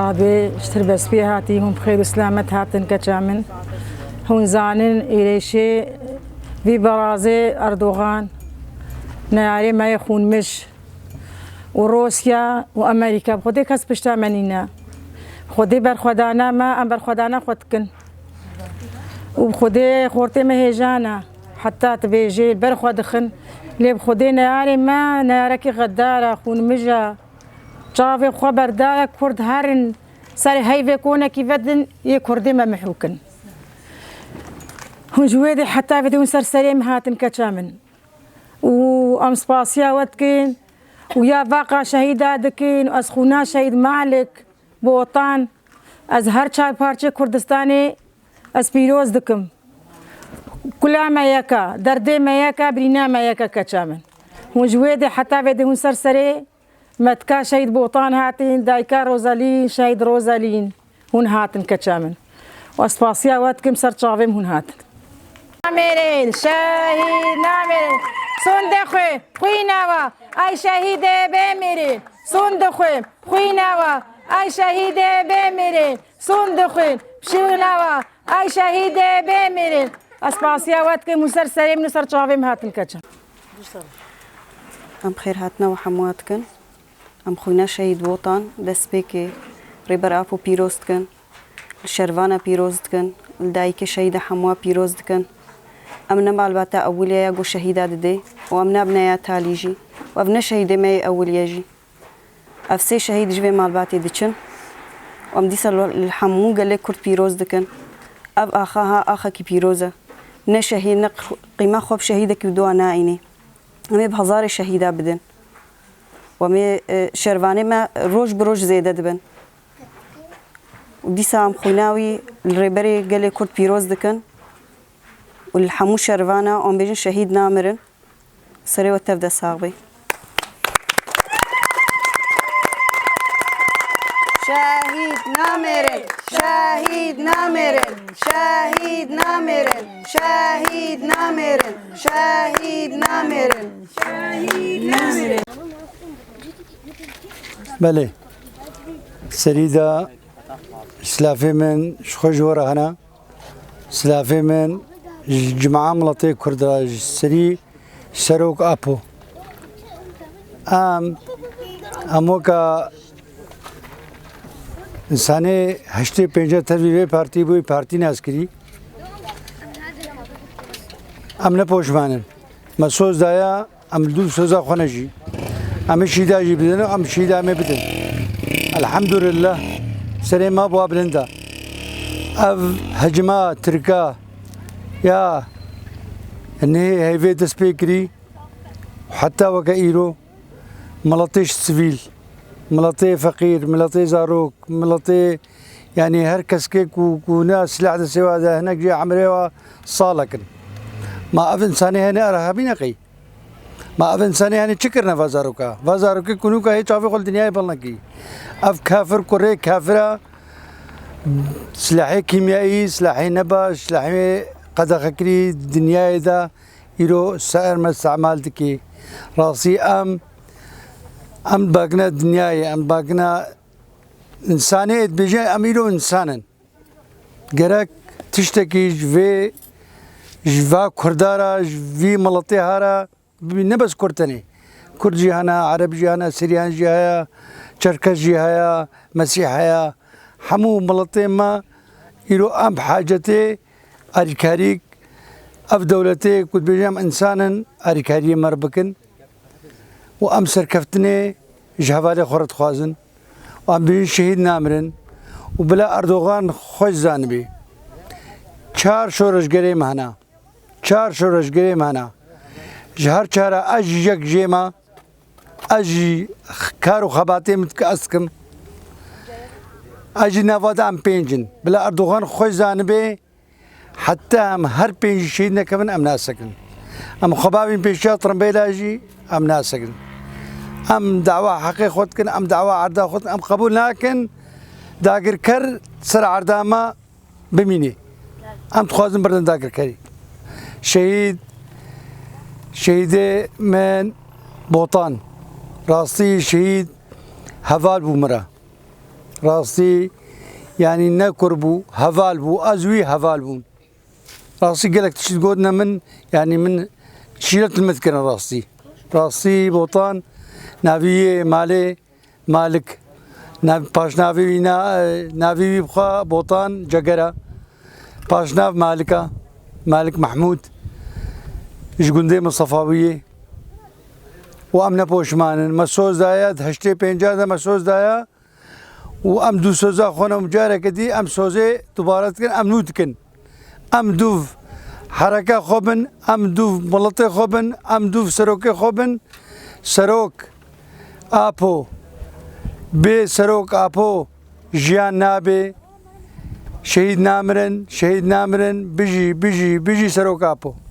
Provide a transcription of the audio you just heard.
أبي اشتر بس فيها هاتيهم بخير وسلامة هاتن كشامن هون زانن إليشي في برازي أردوغان ناري ما يخون مش وروسيا وأمريكا بخدي كاس بشتامنينا خدي برخدانا ما أم برخدانا خدكن وبخدي خورتي مهجانا حتى تبيجي برخدخن لي بخدي ناري ما ناركي غدارة خون مجا شافي خبر دارك كرد هارن صار هاي كونا كيفدن يكردي ما محوكن هون جويدي حتى بدون سر سليم هاتن كشامن وام سباسيا وتكين ويا باقا شهيدة دكين واسخونا شهيد مالك بوطان ازهر شار بارچه كردستاني اسبيروز دكم كلا ما يكا دردي ما يكا برينا ما يكا كشامن هون جويدي حتى بدون سر سري متكا شهيد بوطان هاتين دايكا روزالين شهيد روزالين هون هاتن كشامن واسباسيا واتكم سر شافم هون هاتن نامرين شهيد نامرين صندخوي خويناوا اي شهيد بميرين صندخوي خويناوا اي شهيد بميرين صندخوي بشيناوا اي شهيد بميرين اسباسيا واتكم مسر سريم نسر شافم هاتن كشامن ام بخير هاتنا وحمواتكن ام خوينا شهيد وطن دست بيكي ريبر ابو بيروزتكن الشرفانا بيروزتكن الدايكي شهيدة حموا بيروزتكن امنا بالباتا اوليا جو شهيدة ددي وامنا بنايا تاليجي وابنا شهيدة ماي اوليا جي افسي شهيد جوي مالباتي ديشن وام ديسا الحمو قال لي كرت بيروزتكن اب اخاها اخا كي بيروزة نشهيد نق قيمة خوب شهيدة كي بدوا نايني امي بهزار شهيدة بدن ومي شرفاني ما روج بروج زيادة دبن ودي سام خويناوي الريبري قالي كرد بيروز دكن والحمو شرفانا وم بيجن شهيد نامرن سري وتبدا صاغبي شهيد نامرن شهيد نامرن شهيد نامرن شهيد نامرن شهيد نامرن شهيد نامرن بله سريدا سلافي من شخوش ورا هنا سلافي من جماعة ملطي كردراج سري سروك أبو أموكا إنساني هشتي بينجا تربية بارتي بوي بارتي ناسكري أم نپوش مانن مسوز دايا أم دو سوزا خونجي أم شيدا جي بدن أم شيدا ما بدن الحمد لله سري ما بوا بلندا أف هجمة تركا يا إني هيفي تسبيكري حتى وكايرو ملطيش سفيل ملطي فقير ملطي زاروك ملطي يعني هركس كيك وناس لعدة سوا ذا هناك جي عمريوا صالكن ما أف إنساني هنا أرهابي نقي ما أف إنساني هنا شكرنا فازاروكا كنوكا هي شافي قل دنيا يبلنكي أف كافر كوري كافرة سلاحي كيميائي سلاحي نباش سلاحي قدخكري دنيا إذا يرو سائر ما استعمال دكي راسي أم باقنا دنياي أم باقنا إنسانية بيجي أميرو إنسانا جرك تشتكي جوا كردارا جوي ملطي هارا نبس كرتني كرد جهانا عرب جهانا سريان جهايا تركز جهايا مسيحيا حمو ملطي ما يرو أم بحاجتي أريكاريك أف دولتي كنت بيجام إنسانا أريكاري مربكن وأم سركفتني جهوالي خورت خوازن وأم بيجي شهيد نامرن وبلا أردوغان خوش زانبي چار شورش گریم هنا چار شورش گریم هنا جهر چارا اج یک جیما اج کارو خباتی متکاسکم اج نواد ام پنجن بلا اردوغان خوش زانبه حتى ام هر پنج شید نکبن ام ناسکن ام خبابین پیشا ترمبیلاجی ام ناسکن ام دعوة حقيقة خودكن ام دعوة عرضا خودكن ام قبول لكن داگر كر سر عرضا ما بميني ام تخوازن بردن داگر كري شهيد من بوطان راستي شهيد هفال بومرا راستی يعني نكربو هفال بو أزوي هفال بون راسي قالك تشد قودنا من يعني من شيلت المذكرة راسي بوطان نافي مالي مالك باش نافي نافي بخا بوطان جقرة باش ناف مالكة مالك محمود جگوندي مصطفاوية وأمنا بوشمان مسوز دايا هشتي بينجا مسوز دايا وأم دو سوزا خونا مجارة كدي أم سوزي تبارات كن أم نوتكن أم دوف حركة خوبن أم دوف ملطي خوبن أم دوف سروك خوبن سروك آبو بي سروك آبو جيان نابي شهيد نامرن بيجي سروك آبو